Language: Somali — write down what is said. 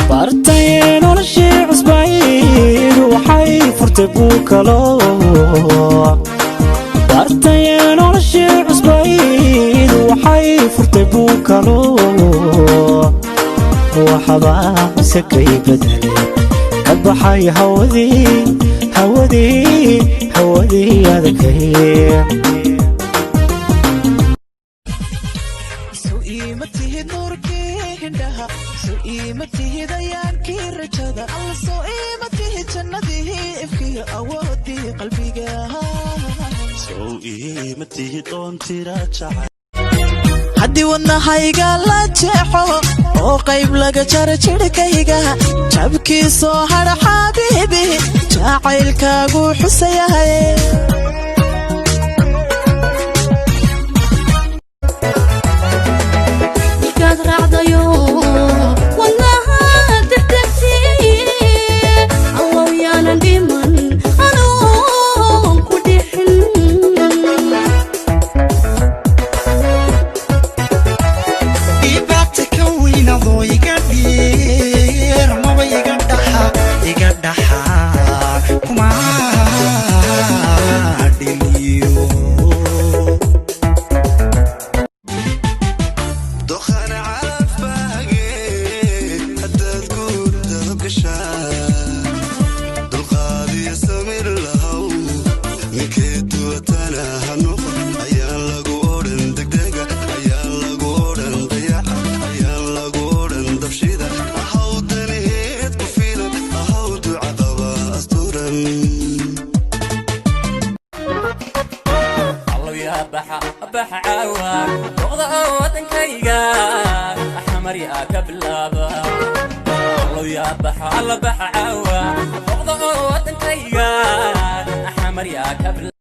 bartay noloshii cusbayd waxay furtay buukalo bartay noloshii cusbayd waxay furtay buukalo waxba sakay badalay kabaxay hawadii adagay haddii wadnahayga la jeexo oo qayb laga jaro jidhkayga jabkiisoo hadha xabiibi jacaylkaagu xusayahay الله بحعوا وضعوا وطنكيga أحمر يا كبل